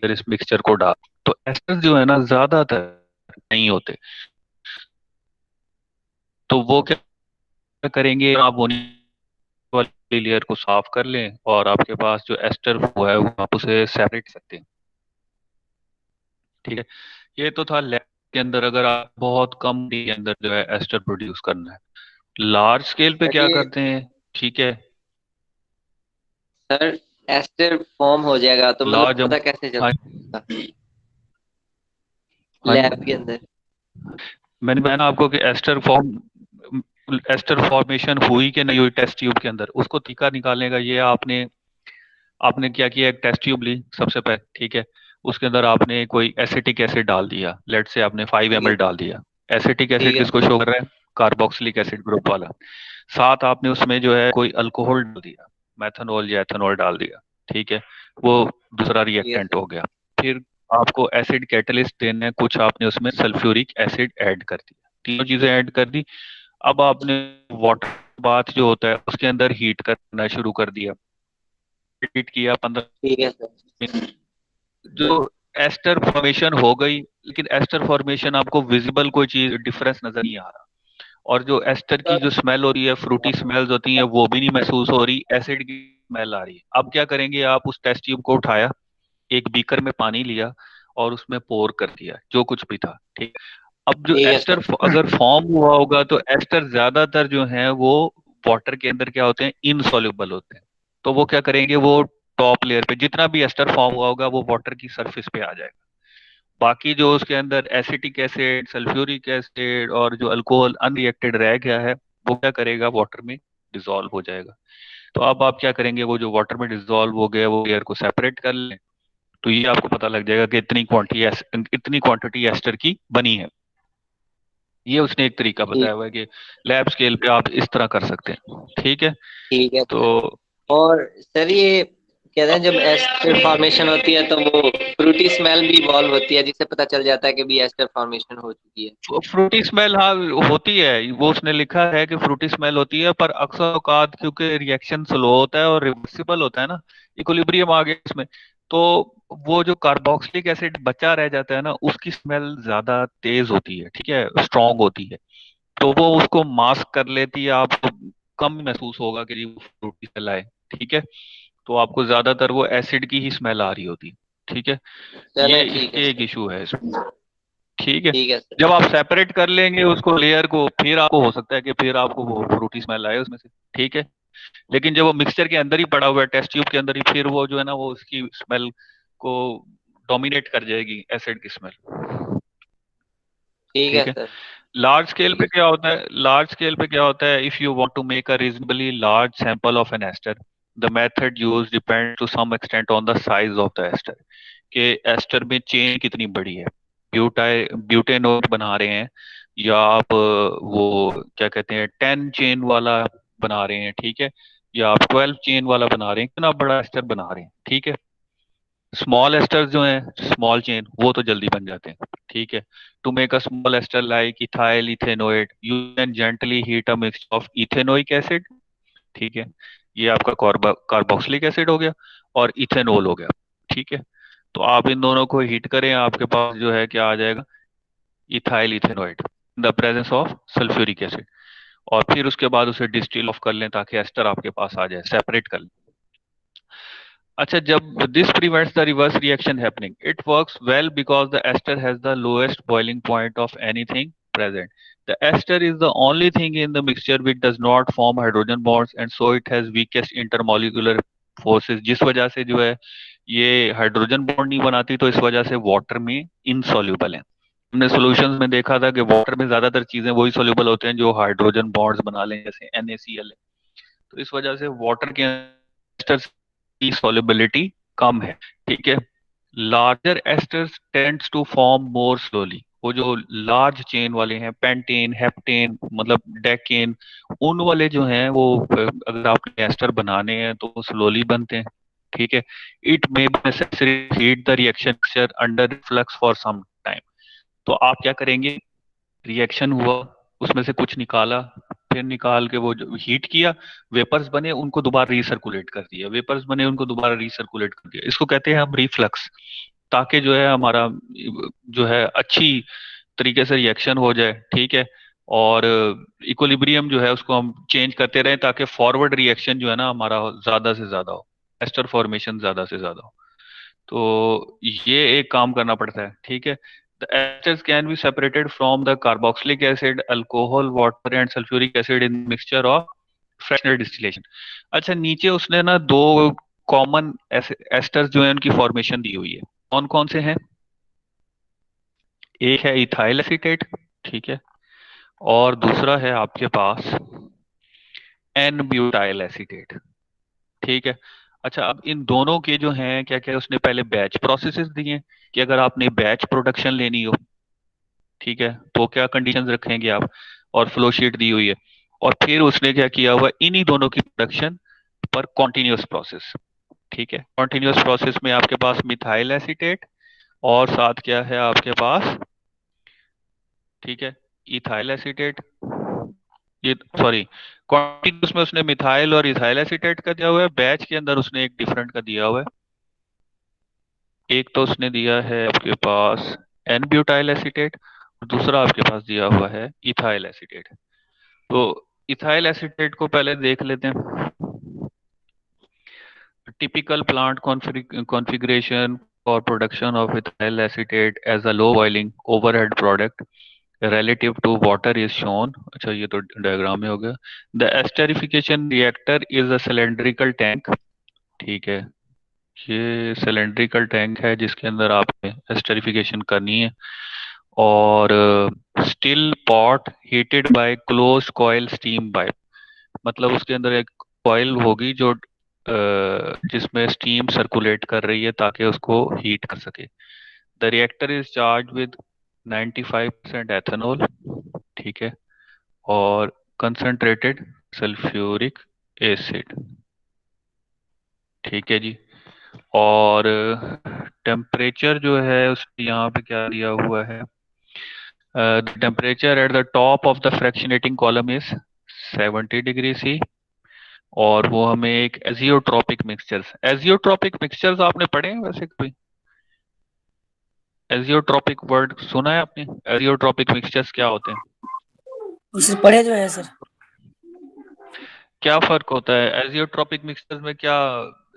इस मिक्सचर को डाल, तो एस्टर जो है ना ज्यादातर नहीं होते। तो वो क्या करेंगे, आप वो वाली लेयर को साफ कर लें और आपके पास जो एस्टर हुआ है वो आप उसे सेपरेट सकते हैं। ठीक है, ये तो था लैब के अंदर, अगर आप बहुत कम डी के अंदर जो है एस्टर प्रोड्यूस करना है। लार्ज स्केल पे सर क्या ये करते हैं? ठीक है, सर एस्टर फॉर्म हो जाएगा तो मतलब लार्ज हम पता कैसे हाँ चलता हाँ, लैब के अंदर? मैंने बताया ना आपको कि एस्टर फॉर्मेशन हुई कि नहीं हुई टेस्ट ट्यूब के अंदर, उसको तरीका निकालने का ये आपने आपने क्या किया, एक टेस्ट ट्यूब ली सबसे पहले। ठीक है, उसके अंदर आपने कोई एसिटिक एसिड डाल दिया, लेट से आपने 5 ml ठीक है। डाल दिया। एसिटिक ठीक एसिड है किसको शो कर रहा है? कार्बोक्सिलिक एसिड ग्रुप वाला। साथ आपने उसमें जो है कोई अल्कोहल डाल दिया, मेथनॉल या एथेनॉल डाल दिया। ठीक है, वो दूसरा ठीक है रिएक्टेंट सर। हो गया। फिर आपको एसिड कैटलिस्ट देना है, कुछ आपने उसमें सल्फ्यूरिक एसिड ऐड कर दिया, तीनों चीजें ऐड कर दी। अब आपने वाटर बाथ जो होता है उसके अंदर हीट करना शुरू कर दिया। हीट किया 15 ठीक है सर। मिनट, जो एस्टर फॉर्मेशन हो गई, लेकिन एस्टर फॉर्मेशन आपको विजिबल कोई चीज डिफरेंस नजर नहीं आ रहा, और जो एस्टर की जो स्मेल हो रही है, फ्रूटी स्मेल्स होती है, वो भी नहीं महसूस हो रही, एसिड की स्मेल आ रही है। अब क्या करेंगे, आप उस टेस्ट ट्यूब को उठाया, एक बीकर में पानी लिया और उसमें पोर कर दिया जो कुछ भी था। ठीक, अब जो ठीक है एस्टर सर। अगर फॉर्म हुआ होगा तो एस्टर ज्यादातर जो है वो वाटर के अंदर क्या होते हैं, इनसॉल्युबल होते हैं। तो वो क्या करेंगे, वो टॉप लेयर पे जितना भी एस्टर फॉर्म हुआ होगा वो वाटर की सरफेस पे आ जाएगा। बाकी जो उसके अंदर एसिटिक एसिड, सल्फ्यूरिक एसिड और जो अल्कोहल अनरिएक्टेड रह गया है, वो क्या करेगा, वाटर में डिसॉल्व हो जाएगा। तो अब आप क्या करेंगे, वो जो वाटर में डिसॉल्व हो गया वो लेयर को सेपरेट कर लें, तो ये आपको पता लग जाएगा कि इतनी क्वांटिटी एस्टर की बनी है। ये उसने एक तरीका बताया ठीक हुआ है कि लैब स्केल पे आप इस तरह कर सकते हैं। ठीक है, ठीक है तो सर। और सर ये कहते हैं जब एस्टर फॉर्मेशन होती है तो वो फ्रूटी स्मेल भी इवॉल्व होती है जिससे पता चल जाता है कि भी एस्टर फॉर्मेशन हो चुकी है। फ्रूटी स्मेल हाँ होती है, वो उसने लिखा है कि फ्रूटी स्मेल होती है, पर अक्सर औकात क्योंकि रिएक्शन स्लो होता है और रिवर्सिबल होता है ना, इक्विलिब्रियम आ गया इसमें, तो वो जो कार्बोक्सिलिक एसिड बचा रह जाता है ना, उसकी स्मेल ज्यादा तेज होती है। ठीक है, स्ट्रांग होती है, तो वो उसको मास्क कर लेती है, आपको कम महसूस होगा कि जी वो फ्रूटी स्मेल आए। ठीक है, तो आपको ज्यादातर वो एसिड की ही स्मेल आ रही होती है। ठीक है, चले ये ठीक है इसके एक सर। इशू है इसमें। ठीक है, ठीक है सर। जब आप सेपरेट कर लेंगे उसको लेयर को, फिर आपको हो सकता है कि फिर आपको वो फ्रूटी स्मेल आए उसमें से। ठीक है, लेकिन जब वो मिक्सचर के अंदर ही पड़ा हुआ है, टेस्ट ट्यूब के अंदर ही, फिर वो जो है ना वो उसकी स्मेल को डोमिनेट कर जाएगी, एसिड की स्मेल। ठीक है ठीक है, सर। लार्ज स्केल ठीक पे है क्या होता है, लार्ज स्केल पे क्या होता है, if you want to make a reasonably large sample of an ester, the method use depend to some extent on the size of the ester, कि एस्टर में चेन कितनी बड़ी है, ब्यूटेनोट बना रहे हैं, या आप वो क्या कहते हैं 10 चेन वाला बना रहे हैं। ठीक है, या आप 12 चेन वाला बना रहे हैं, कितना बड़ा एस्टर बना रहे हैं। ठीक है, स्मॉल एस्टर्स जो हैं, स्मॉल चेन, वो तो जल्दी बन जाते हैं। ठीक है, to make a small ester like ethyl ethanoate you can gently heat a mixture of ethanoic acid. ठीक है, ये आपका कार्बोक्सिलिक एसिड हो गया और इथेनॉल हो गया। ठीक है, तो आप इन दोनों को हीट करें, आपके पास जो है क्या आ जाएगा, ethyl ethanoate in the presence of sulphuric acid. और फिर उसके बाद उसे डिस्टिल ऑफ कर लें ताकि एस्टर आपके पास आ जाए, सेपरेट कर लें। अच्छा, जब this prevents the reverse reaction happening, it works well because the ester has the lowest boiling point of anything present. The ester is the only thing in the mixture which does not form hydrogen bonds and so it has weakest intermolecular forces, जिस वजह से जो है ये hydrogen bond नहीं बनाती, तो इस वजह से वाटर में इनसॉल्युबल है। हमने सॉल्यूशंस में देखा था कि वाटर में ज्यादातर चीजें वही सॉल्युबल होते हैं जो हाइड्रोजन बॉन्ड्स बना लें, जैसे NaCl है। तो इस वजह से वाटर के एस्टर की सॉल्युबिलिटी कम है। ठीक है, larger esters tends to form more slowly. वो जो लार्ज चेन वाले हैं, पेंटेन, हेप्टेन, मतलब डेकेन, उन वाले जो हैं वो अगर आपने एस्टर बनाने हैं तो वो स्लोली बनते हैं। ठीक है, it may be necessary heat the reaction mixture under flux for some time. तो आप क्या करेंगे, रिएक्शन हुआ, उसमें से कुछ निकाला, फिर निकाल के वो जो हीट किया, वेपर्स बने, उनको दोबारा रिसर्कुलेट कर दिया, वेपर्स बने, उनको दोबारा रिसर्कुलेट कर दिया। इसको कहते हैं हम रिफ्लक्स, ताकि जो है हमारा जो है अच्छी तरीके से रिएक्शन हो जाए। ठीक है, और इक्विलिब्रियम जो है उसको हम चेंज करते रहें ताकि फॉरवर्ड रिएक्शन जो है ना हमारा ज्यादा से ज्यादा हो, एस्टर फॉर्मेशन ज्यादा से ज्यादा हो। तो ये एक काम करना पड़ता है। ठीक है, the asters can be separated from the carboxylic acid, alcohol, water and sulphuric acid in mixture of freshener distillation. अच्छा, नीचे उसने ना दो कॉमन एस्टर्स जो है उनकी फॉर्मेशन दी हुई है, कौन कौन से हैं। एक है इथाइल एसीटेट, ठीक है, और दूसरा है आपके पास एन ब्यूटाइल एसीटेट। ठीक है, अच्छा, अब इन दोनों के जो हैं क्या क्या उसने पहले बैच प्रोसेसेस दिए हैं कि अगर आपने बैच प्रोडक्शन लेनी हो, ठीक है, तो क्या कंडीशंस रखेंगे आप, और फ्लो शीट दी हुई है। और फिर उसने क्या किया हुआ, इन्हीं दोनों की प्रोडक्शन पर कॉन्टिन्यूस प्रोसेस। ठीक है, कॉन्टिन्यूस प्रोसेस में आपके पास मिथाइल एसीटेट और साथ क्या है आपके पास, ठीक है, इथाइल एसीटेट, ये सॉरी, कॉन्टिन्यूस में उसने मिथाइल और इथाइल एसीटेट का दिया हुआ है, बैच के अंदर उसने एक डिफरेंट का दिया हुआ है। एक तो उसने दिया है आपके पास एन ब्यूटाइल एसीटेट और दूसरा आपके पास दिया हुआ है इथाइल एसीटेट। तो इथाइल एसीटेट को पहले देख लेते हैं। Typical plant configuration for production of ethyl acetate as a low boiling overhead product relative to water is shown। अच्छा, ये तो डायग्राम में हो गया। The esterification reactor is a cylindrical tank। ठीक है, ये सिलेंड्रिकल टैंक है जिसके अंदर आपने एस्टरिफिकेशन करनी है, और still pot heated bye close coil steam pipe. मतलब उसके अंदर एक कॉइल होगी जो जिसमें स्टीम सर्कुलेट कर रही है ताकि उसको हीट कर सके। The reactor is charge with 95% ethanol, ठीक है, और कंसंट्रेटेड सल्फ्यूरिक एसिड। ठीक है जी, और टेम्परेचर जो है उस यहाँ पे क्या दिया हुआ है, temperature at the top of the fractionating column is 70 degree C। और वो हमें एक एजियोट्रॉपिक मिक्सचर्स आपने पढ़े हैं वैसे कोई, एजियोट्रॉपिक वर्ड सुना है आपने, एजियोट्रॉपिक मिक्सचर्स क्या होते हैं, उसे पढ़े जो है सर। क्या फर्क होता है एजियोट्रॉपिक मिक्सचर्स में, क्या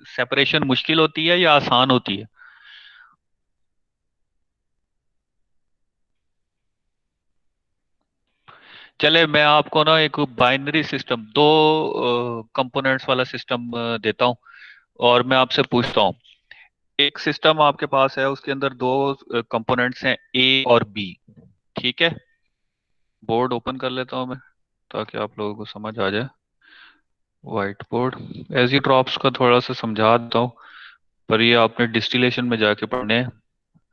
सेपरेशन मुश्किल होती है या आसान होती है। चले, मैं आपको ना एक बाइनरी सिस्टम, दो कंपोनेंट्स वाला सिस्टम देता हूँ, और मैं आपसे पूछता हूँ, एक सिस्टम आपके पास है उसके अंदर दो कंपोनेंट्स हैं ए और बी। ठीक है, बोर्ड ओपन कर लेता हूँ मैं ताकि आप लोगों को समझ आ जाए, व्हाइट बोर्ड। एजी ड्रॉप्स का थोड़ा सा समझा देता हूँ, पर ये आपने डिस्टिलेशन में जाके पढ़ने हैं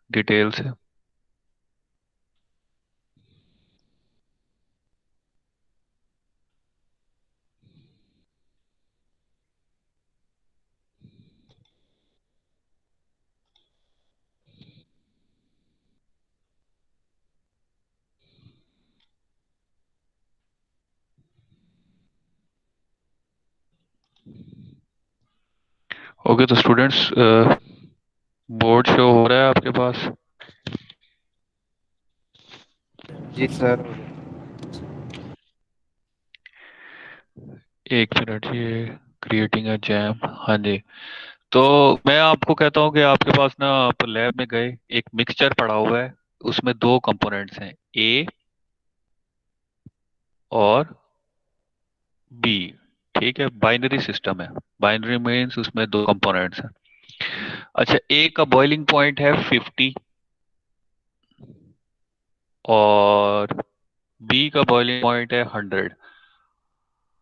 डिटेल से। ओके, तो स्टूडेंट्स बोर्ड शो हो रहा है आपके पास? जी सर। एक मिनट, ये क्रिएटिंग अ जैम। हाँ जी। तो मैं आपको कहता हूँ कि आपके पास ना, आप लैब में गए, एक मिक्सचर पड़ा हुआ है, उसमें दो कंपोनेंट्स हैं, ए और बी। ठीक है, बाइनरी सिस्टम है। बाइनरी मीन्स उसमें दो कंपोनेंट्स हैं। अच्छा, ए का बॉइलिंग पॉइंट है 50 और बी का बॉइलिंग पॉइंट है 100।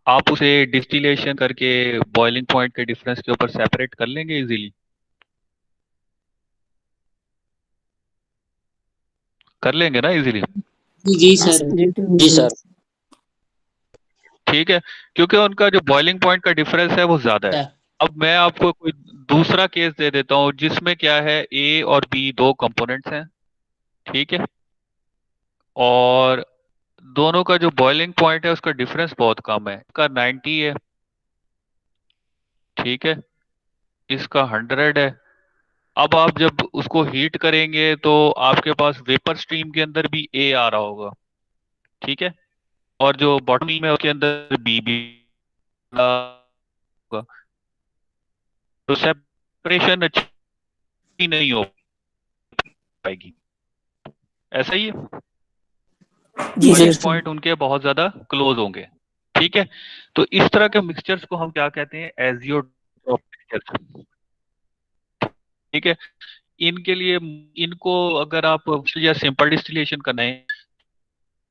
आप उसे डिस्टिलेशन करके बॉइलिंग पॉइंट के डिफरेंस के ऊपर सेपरेट कर लेंगे इजीली? कर लेंगे ना इजीली? जी सर। जी सर। ठीक है, क्योंकि उनका जो बॉइलिंग पॉइंट का डिफरेंस है वो ज्यादा है। अब मैं आपको कोई दूसरा केस दे देता हूँ जिसमें क्या है, ए और बी दो कंपोनेंट्स हैं। ठीक है, और दोनों का जो बॉइलिंग पॉइंट है उसका डिफरेंस बहुत कम है। इसका 90 है, ठीक है, इसका 100 है। अब आप जब उसको हीट करेंगे तो आपके पास वेपर स्ट्रीम के अंदर भी ए आ रहा होगा, ठीक है, और जो बॉटम में उसके अंदर बी भी आ रहा होगा। तो सेपरेशन अच्छी नहीं हो पाएगी। ऐसा ही है, जी बॉइलिंग सर। पॉइंट उनके बहुत ज्यादा क्लोज होंगे। ठीक है, तो इस तरह के मिक्सचर्स को हम क्या कहते हैं, एजियोट्रोप मिक्सचर्स। ठीक है, इनके लिए, इनको अगर आप या सिंपल डिस्टिलेशन करना है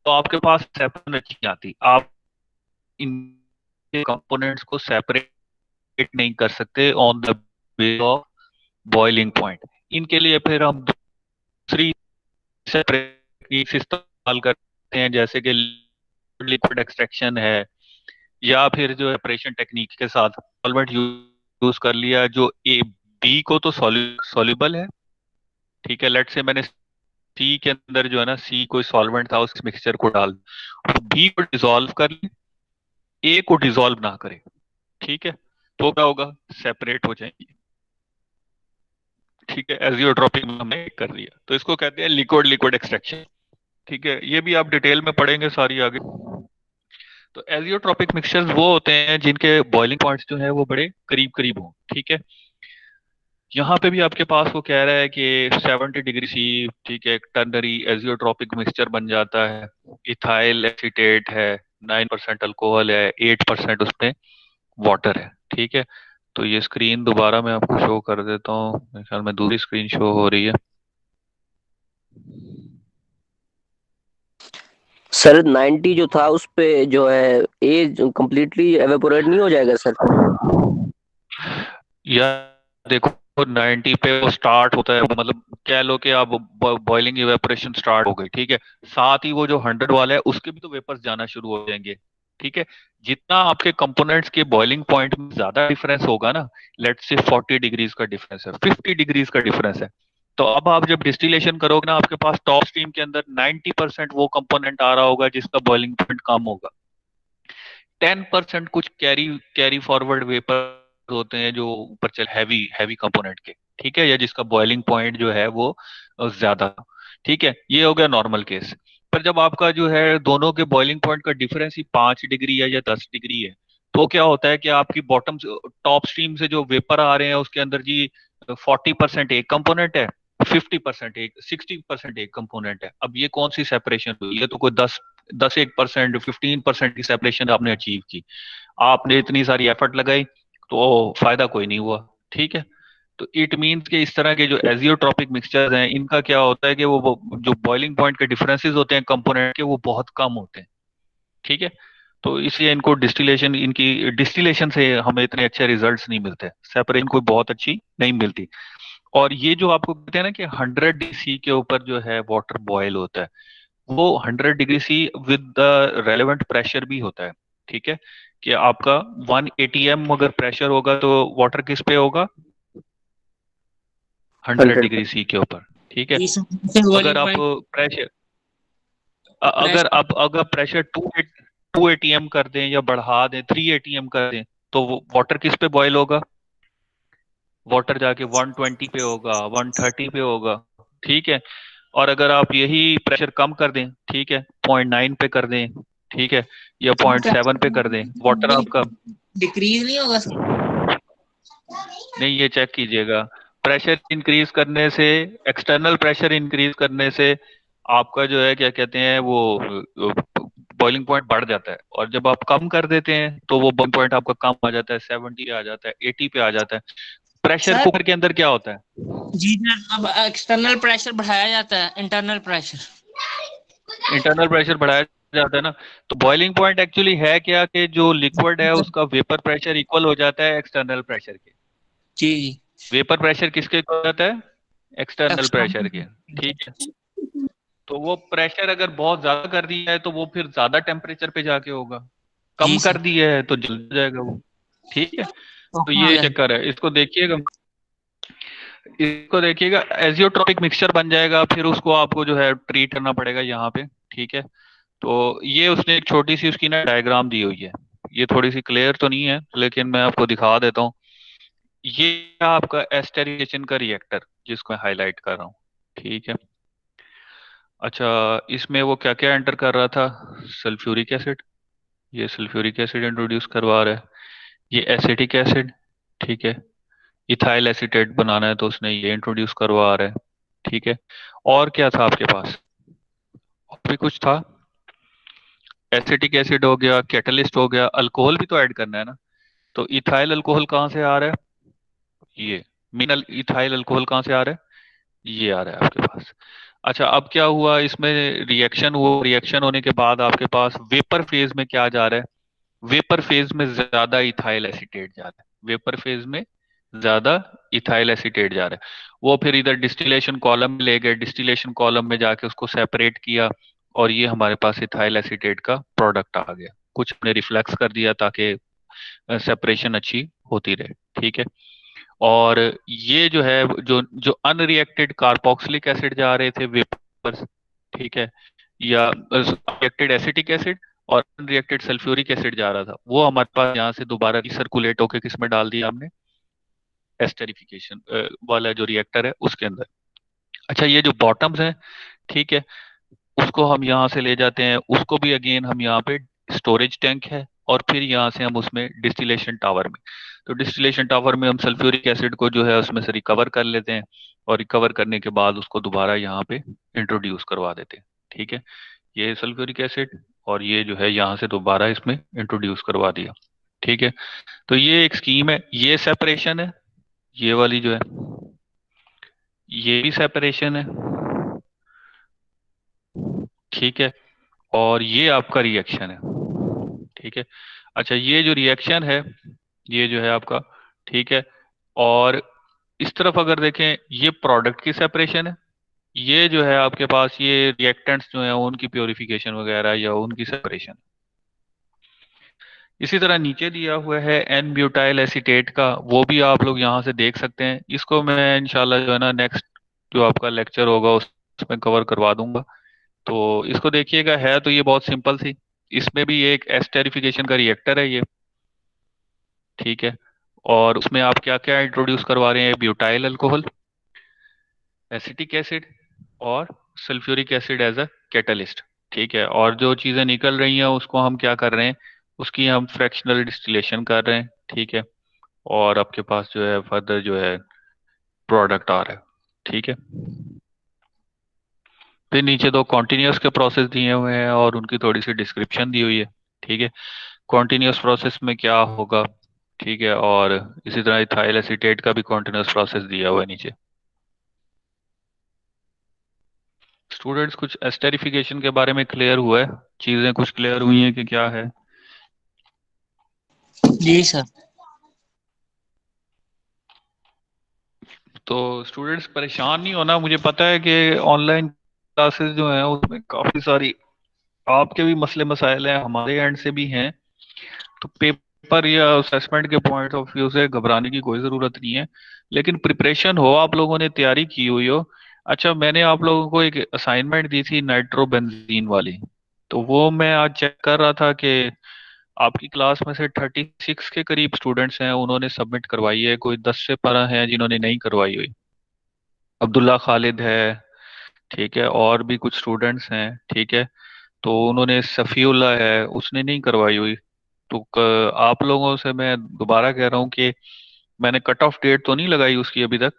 तो आपके पास सेपरेशन अच्छी आती। आप इन कंपोनेंट्स को सेपरेट नहीं कर सकते on the base of boiling point. इनके लिए फिर हम दूसरी सेपरेट इस्तेमाल करते हैं, जैसे कि लिक्विड एक्सट्रैक्शन है, या फिर जो सेपरेशन टेक्निक के साथ सॉल्वेंट यूज कर लिया जो ए बी को तो सॉल्युबल है। ठीक है, लेट से मैंने सी के अंदर जो है ना, सी कोई सॉल्वेंट था, उस मिक्सचर को डाल, बी को डिसॉल्व कर ले, ए को डिसॉल्व ना करे। ठीक है, तो क्या होगा, सेपरेट हो जाएंगे। ठीक है, एजियोट्रोपिक में हमने कर लिया, तो इसको कहते हैं लिक्विड लिक्विड एक्सट्रैक्शन। ठीक है, ये भी आप डिटेल में पढ़ेंगे सारी आगे। तो एजियोट्रोपिक मिक्सचर्स वो होते हैं जिनके बॉइलिंग पॉइंट्स जो है वो बड़े करीब करीब हों। ठीक है, यहाँ पे भी आपके पास वो कह रहा है कि 70 डिग्री सी, ठीक है, एक टर्नरी एजियोट्रोपिक मिक्सचर बन जाता है। इथाइल एसीटेट है, 9% अल्कोहल है, 8% उसमें वाटर है। ठीक है, तो ये स्क्रीन दोबारा मैं आपको शो कर देता हूँ, मेरे ख्याल में दूसरी स्क्रीन शो हो रही है। सर 90 जो था उस पे जो है ए कंप्लीटली एवेपोरेट नहीं हो जाएगा सर? या देखो, 90 पे वो स्टार्ट होता है, मतलब कह लो कि आप बॉइलिंग इवेपोरेशन स्टार्ट हो गई। ठीक है, साथ ही वो जो 100 वाला है उसके भी तो वेपर्स जाना शुरू हो जाएंगे। ठीक है, जितना आपके कंपोनेंट्स के बॉइलिंग पॉइंट में ज्यादा डिफरेंस होगा ना, लेट्स से 40 डिग्रीज का डिफरेंस है, 50 डिग्रीज का डिफरेंस है, तो अब आप जब डिस्टिलेशन करोगे ना, आपके पास टॉप स्ट्रीम के अंदर 90% वो कंपोनेंट आ रहा होगा जिसका बॉइलिंग पॉइंट कम होगा। 10% कुछ कैरी कैरी फॉरवर्ड वेपर होते हैं जो ऊपर चल हैवी हैवी कंपोनेंट के। ठीक है, या जिसका बॉइलिंग पॉइंट जो है वो ज्यादा। ठीक है, ये हो गया नॉर्मल केस। पर जब आपका जो है दोनों के बॉइलिंग पॉइंट का डिफरेंस ही 5 डिग्री है या 10 डिग्री है, तो क्या होता है कि आपकी बॉटम टॉप स्ट्रीम से जो वेपर आ रहे हैं उसके अंदर जी 40% एक कंपोनेंट है, 50% एक, 60% एक कंपोनेंट है। अब ये कौन सी सेपरेशन हुई? ये तो कोई 10 1%, 15% की सेपरेशन आपने अचीव की। आपने इतनी सारी एफर्ट लगाई तो फायदा कोई नहीं हुआ। ठीक है, तो इट मीन्स कि इस तरह के जो एजियोट्रोपिक मिक्सचर्स हैं, इनका क्या होता है कि वो जो बॉइलिंग पॉइंट के डिफरेंसेस होते हैं कंपोनेंट के, वो बहुत कम होते हैं। ठीक है, तो इसलिए इनको डिस्टिलेशन, इनकी डिस्टिलेशन से हमें इतने अच्छे रिजल्ट्स नहीं मिलते, सेपरेशन कोई बहुत अच्छी नहीं मिलती। और ये जो आपको कहते हैं ना कि 100 डिग्री सी के ऊपर जो है वाटर बॉयल होता है, वो 100 degree C with the relevant pressure भी होता है। ठीक है, कि आपका 1 atm अगर प्रेशर होगा तो वाटर किस पे होगा, 100 डिग्री सी के ऊपर। ठीक है, जी सर, अगर बॉइलिंग आप पॉइंट प्रेशर, अगर प्रेशर। आप अगर प्रेशर 2 atm कर दें या बढ़ा दें, 3 atm कर दें, तो वाटर किस पे बॉयल होगा, वाटर जाके 120 पे होगा, 130 पे होगा, ठीक है। और अगर आप यही प्रेशर कम कर दें, ठीक है, 0.9 पे कर दें, ठीक है, या 0.7 पे कर दें, वाटर आपका डिक्रीज नहीं होगा सर? नहीं, ये चेक कीजिएगा। प्रेशर इंक्रीज करने से, एक्सटर्नल प्रेशर इंक्रीज करने से आपका जो है क्या कहते हैं वो बॉइलिंग पॉइंट बढ़ जाता है, और जब आप कम कर देते हैं तो वो बॉइलिंग पॉइंट आपका कम आ जाता है, 70 आ जाता है, 80 पे आ जाता है। प्रेशर सर कुकर के अंदर क्या होता है? जी सर, अब एक्सटर्नल प्रेशर बढ़ाया जाता है, इंटरनल प्रेशर। इंटरनल प्रेशर बढ़ाया जाता है ना। तो बॉइलिंग पॉइंट एक्चुअली है क्या कि जो लिक्विड है उसका वेपर प्रेशर इक्वल हो जाता है एक्सटर्नल प्रेशर के। जी जी। वेपर प्रेशर किसके इक्वल हो जाता है? एक्सटर्नल प्रेशर के, एक्सटर्नल। ठीक है। तो वो प्रेशर अगर बहुत ज्यादा कर दिया है तो वो फिर ज्यादा टेम्परेचर पे जाके होगा, कम जी कर सर। दिया है तो जल जाएगा वो, ठीक है। तो ओके हो ये जाएगा। चक्कर है, इसको देखिएगा एजियोट्रॉपिक मिक्सचर बन जाएगा, फिर उसको आपको जो है ट्रीट करना पड़ेगा यहाँ पे, ठीक है। तो ये उसने एक छोटी सी उसकी ना डायग्राम दी हुई है, ये थोड़ी सी क्लियर तो नहीं है लेकिन मैं आपको दिखा देता हूँ। ये आपका एस्टेरिफिकेशन का रिएक्टर जिसको मैं हाईलाइट कर रहा हूँ, ठीक है। अच्छा, इसमें वो क्या क्या एंटर कर रहा था? सल्फ्यूरिक एसिड, ये सल्फ्यूरिक एसिड इंट्रोड्यूस करवा रहा है, ये एसिटिक एसिड, ठीक है। इथाइल एसीटेट बनाना है तो उसने ये इंट्रोड्यूस करवा रहा है, ठीक है। और क्या था आपके पास? और भी कुछ था? एसिटिक एसिड हो गया, कैटलिस्ट हो गया, अल्कोहल भी तो ऐड करना है ना। तो इथाइल अल्कोहल कहाँ से आ रहा है? ये मिनल इथाइल अल्कोहल कहाँ से आ रहा है? ये आ रहा है आपके पास। अच्छा, अब क्या हुआ इसमें? रिएक्शन हुआ, रिएक्शन होने के बाद आपके पास वेपर फेज में क्या जा रहा है? वेपर फेज में ज्यादा इथाइल एसीटेट जा रहा है, वेपर फेज में ज्यादा इथाइल एसीटेट जा रहा है। वो फिर इधर डिस्टिलेशन कॉलम में ले गए, डिस्टिलेशन कॉलम में जाके उसको सेपरेट किया, और ये हमारे पास इथाइल एसीटेट का प्रोडक्ट आ गया। कुछ ने रिफ्लेक्स कर दिया ताकि सेपरेशन अच्छी होती रहे, ठीक है। और ये जो है जो जो अनरिएक्टेड कार्बोक्सिलिक एसिड जा रहे थे वेपर, ठीक है, या रिएक्टेड एसिटिक एसिड और अनरिएक्टेड सल्फ्यूरिक एसिड जा रहा था, वो हमारे पास यहाँ से दोबारा रिसर्कुलेट होकर किस में डाल दिया हमने? एस्टरिफिकेशन वाला जो रिएक्टर है उसके अंदर। अच्छा, ये जो बॉटम्स हैं, ठीक है, उसको हम यहाँ से ले जाते हैं, उसको भी अगेन हम यहाँ पे स्टोरेज टैंक है, और फिर यहाँ से हम उसमें डिस्टिलेशन टावर में, तो डिस्टिलेशन टावर में हम सल्फ्यूरिक एसिड को जो है उसमें से रिकवर कर लेते हैं, और रिकवर करने के बाद उसको दोबारा यहाँ पे इंट्रोड्यूस करवा देते हैं, ठीक है। ये सल्फ्यूरिक एसिड, और ये जो है यहाँ से दोबारा इसमें इंट्रोड्यूस करवा दिया, ठीक है। तो ये एक स्कीम है, ये सेपरेशन है, ये वाली जो है ये भी सेपरेशन है, ठीक है। और ये आपका रिएक्शन है, ठीक है। अच्छा, ये जो रिएक्शन है ये जो है आपका, ठीक है। और इस तरफ अगर देखें ये प्रोडक्ट की सेपरेशन है, ये जो है आपके पास ये रिएक्टेंट्स जो है उनकी प्योरिफिकेशन वगैरह या उनकी सेपरेशन। इसी तरह नीचे दिया हुआ है एन ब्यूटाइल एसीटेट का, वो भी आप लोग यहाँ से देख सकते हैं। इसको मैं इंशाल्लाह जो है ना नेक्स्ट जो आपका लेक्चर होगा उसमें कवर करवा दूंगा। तो इसको देखिएगा, है तो ये बहुत सिंपल सी, इसमें भी एक एस्टेरिफिकेशन का रिएक्टर है ये, ठीक है। और उसमें आप क्या क्या इंट्रोड्यूस करवा रहे हैं? ब्यूटाइल अल्कोहल, एसिटिक एसिड और sulphuric acid as a catalyst, ठीक है। और जो चीज़ें निकल रही हैं उसको हम क्या कर रहे हैं? उसकी हम फ्रैक्शनल डिस्टिलेशन कर रहे हैं, ठीक है। और आपके पास जो है फर्दर जो है प्रोडक्ट आ रहा है, ठीक है। फिर नीचे दो कॉन्टिन्यूस के प्रोसेस दिए हुए हैं और उनकी थोड़ी सी डिस्क्रिप्शन दी हुई है, ठीक है। कॉन्टिन्यूस प्रोसेस में क्या होगा, ठीक है। और इसी तरह इथाइल एसीटेट का भी कॉन्टिन्यूस प्रोसेस दिया हुआ है नीचे। स्टूडेंट्स, कुछ एस्टेरिफिकेशन के बारे में क्लियर हुआ है? चीजें कुछ क्लियर हुई हैं कि क्या है? जी सर। तो स्टूडेंट्स परेशान नहीं होना, मुझे पता है कि ऑनलाइन क्लासेस जो हैं उसमें काफी सारी आपके भी मसले मसाइल हैं, हमारे एंड से भी हैं। तो पेपर या असेसमेंट के पॉइंट ऑफ व्यू से घबराने की कोई ज़रूरत नहीं है, लेकिन प्रिपरेशन हो, आप लोगों ने तैयारी की हुई हो। अच्छा, मैंने आप लोगों को एक असाइनमेंट दी थी नाइट्रोबेंजीन वाली, तो वो मैं आज चेक कर रहा था कि आपकी क्लास में से 36 के करीब स्टूडेंट्स हैं, उन्होंने सबमिट करवाई है। कोई 10 से 12 हैं जिन्होंने नहीं करवाई हुई। अब्दुल्ला खालिद है, ठीक है, और भी कुछ स्टूडेंट्स हैं, ठीक है। तो उन्होंने, सफ़ीउल्ला है, उसने नहीं करवाई हुई। तो आप लोगों से मैं दोबारा कह रहा हूँ कि मैंने कट ऑफ डेट तो नहीं लगाई उसकी अभी तक।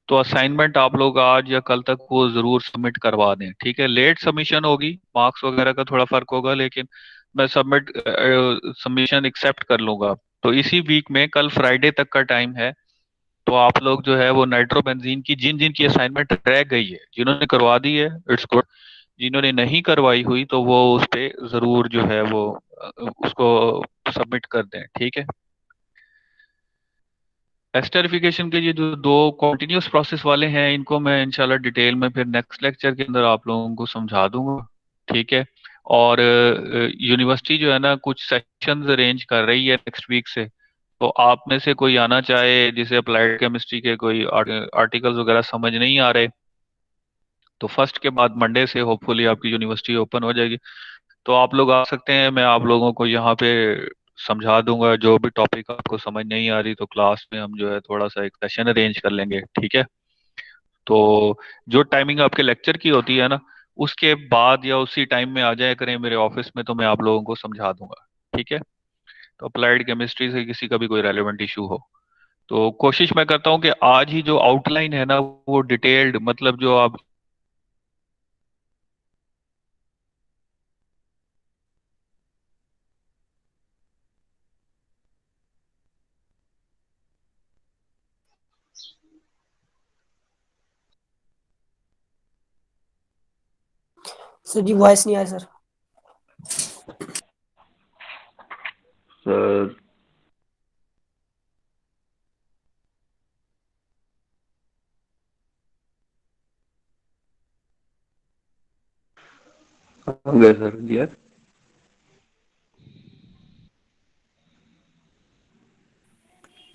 तो असाइनमेंट आप लोग आज या कल तक वो जरूर सबमिट करवा दें, ठीक है। लेट सबमिशन होगी, मार्क्स वगैरह का थोड़ा फर्क होगा, लेकिन मैं सबमिशन एक्सेप्ट कर लूंगा। तो इसी वीक में कल फ्राइडे तक का टाइम है। तो आप लोग जो है वो नाइट्रोबेंजीन की जिन जिन की असाइनमेंट रह गई है, जिन्होंने करवा दी है इट्स गुड। जिन्होंने नहीं करवाई हुई तो वो उस पे जरूर जो है वो उसको सबमिट कर दें, ठीक है। एस्टरिफिकेशन के ये जो दो कॉन्टिन्यूस प्रोसेस वाले हैं, इनको मैं इंशाल्लाह डिटेल में फिर नेक्स्ट लेक्चर के अंदर आप लोगों को समझा दूंगा, ठीक है। और यूनिवर्सिटी जो है ना, कुछ सेशंस अरेंज कर रही है नेक्स्ट वीक से। तो आप में से कोई आना चाहे जिसे अप्लाइड केमिस्ट्री के कोई आर्टिकल्स वगैरह समझ नहीं आ रहे, तो फर्स्ट के बाद मंडे से होपफुली आपकी यूनिवर्सिटी ओपन हो जाएगी। तो आप लोग आ सकते हैं, मैं आप लोगों को यहाँ पे समझा दूंगा। जो भी टॉपिक आपको समझ नहीं आ रही तो क्लास में हम जो है थोड़ा सा एक सेशन अरेंज कर लेंगे, ठीक है। तो जो टाइमिंग आपके लेक्चर की होती है ना, उसके बाद या उसी टाइम में आ जाया करें मेरे ऑफिस में, तो मैं आप लोगों को समझा दूंगा, ठीक है। तो अप्लाइड केमिस्ट्री से किसी का भी कोई रेलेवेंट इशू हो तो कोशिश मैं करता हूँ कि आज ही जो आउटलाइन है ना वो डिटेल्ड, मतलब जो आप सर जी वॉइस नहीं आ रही सर। सर कहाँ गए सर जी?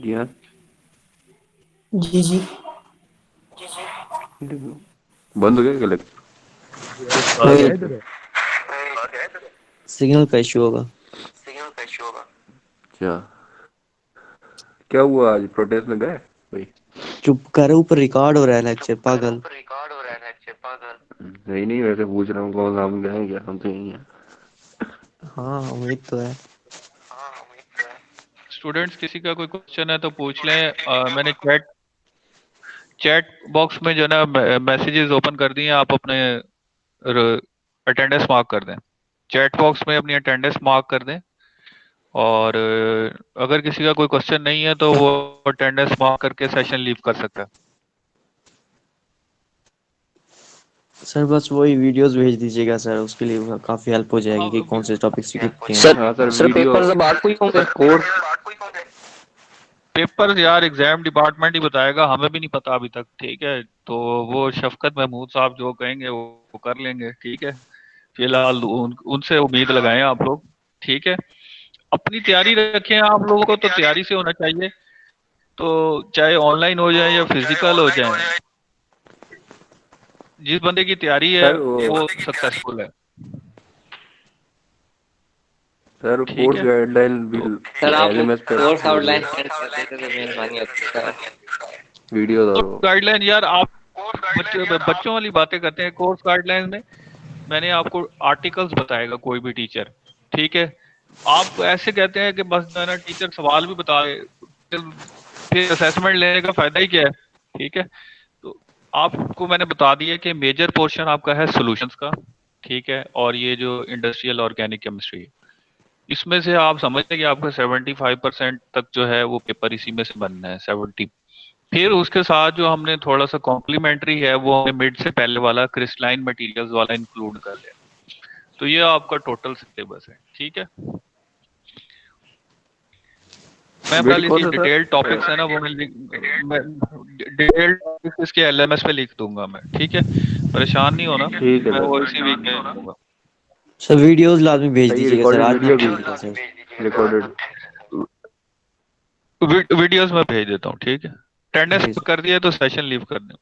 जी हाँ, जी जी बंद हो गया क्या लेक्चर? आ गया इधर। सिग्नल का इशू होगा। अच्छा, क्या हुआ आज प्रोटेस्ट में गए भाई? चुप कर, ऊपर रिकॉर्ड हो रहा है लेक्चर, पागल। नहीं नहीं, वैसे पूछ रहा हूँ कौन, हम गए क्या? हम तो यही हैं। हाँ उम्मीद तो है। स्टूडेंट्स किसी का कोई क्वेश्चन है तो पूछ लें। मैंने चैट चैट बॉक्स में जो है ना मैसेजेस ओपन कर दिए हैं, आप अपने अटेंडेंस मार्क कर दें। चैट बॉक्स में अपनी अटेंडेंस मार्क कर दें। और अगर किसी का कोई क्वेश्चन नहीं है तो वो अटेंडेंस मार्क करके सेशन लीव कर सकता है। सर बस वही वीडियोस भेज दीजिएगा सर, उसके लिए काफी हेल्प हो जाएगी कि हाँ, कौन से टॉपिक्स कितने हैं। सर हाँ सर, सर वीडियो पेपर सब आज को ही होंगे? कोर्स पेपर यार एग्जाम डिपार्टमेंट ही बताएगा, हमें भी नहीं पता अभी तक, ठीक है। तो वो शफकत महमूद साहब जो कहेंगे वो कर लेंगे, ठीक है। फिलहाल उनसे उम्मीद लगाएं आप लोग, ठीक है। अपनी तैयारी रखें, आप लोगों को तो तैयारी से होना चाहिए। तो चाहे ऑनलाइन हो जाए या फिजिकल हो जाए, जिस बंदे की तैयारी है सर वो सक्सेसफुल है, सर ठीक कोर्स है। गाइडलाइन तो बिल सर आप एलएमएस पे कोर्स वीडियो आउटलाइन सेंड कर देते तो मेहरबानी होती सर। वीडियो और गाइडलाइन यार, आप बच्चों वाली बातें करते हैं। कोर्स गाइडलाइन में मैंने आपको आर्टिकल्स बताएगा कोई भी टीचर, ठीक है। आप ऐसे कहते हैं कि बस जो है ना टीचर सवाल भी बताए, फिर असेसमेंट लेने का फायदा ही क्या है, ठीक है। तो आपको मैंने बता दिया कि मेजर पोर्शन आपका है सॉल्यूशंस का, ठीक है। और ये जो इंडस्ट्रियल ऑर्गेनिक केमिस्ट्री है, इसमें से आप समझते हैं कि आपका 75% तक जो है वो पेपर इसी में से बनना है, 70। फिर उसके साथ जो हमने थोड़ा सा कॉम्प्लीमेंट्री है वो हमने मिड से पहले वाला क्रिस्टलाइन मटेरियल्स वाला इंक्लूड कर लिया। तो ये आपका टोटल सिलेबस है, ठीक है। मैं वीडियो कल कौन इसकी सा डिटेल्ड टॉपिक्स है सर? ना वो मैं डिटेल्ड टॉपिक्स इसके एलएमएस पे लिख दूंगा मैं, ठीक है। परेशान नहीं होना, ठीक है मैं वो सर, इसी वीक में लिख दूंगा। सर वीडियोस लाजमी भेज सही दीजिएगा सर, रिकॉर्डेड आज वीडियो मत भी, भेजिएगा सर। रिकॉर्डेड। वीडियोस में भेज देता हूँ, ठीक है। अटेंडेंस जी कर दिया तो सेशन लीव कर दें।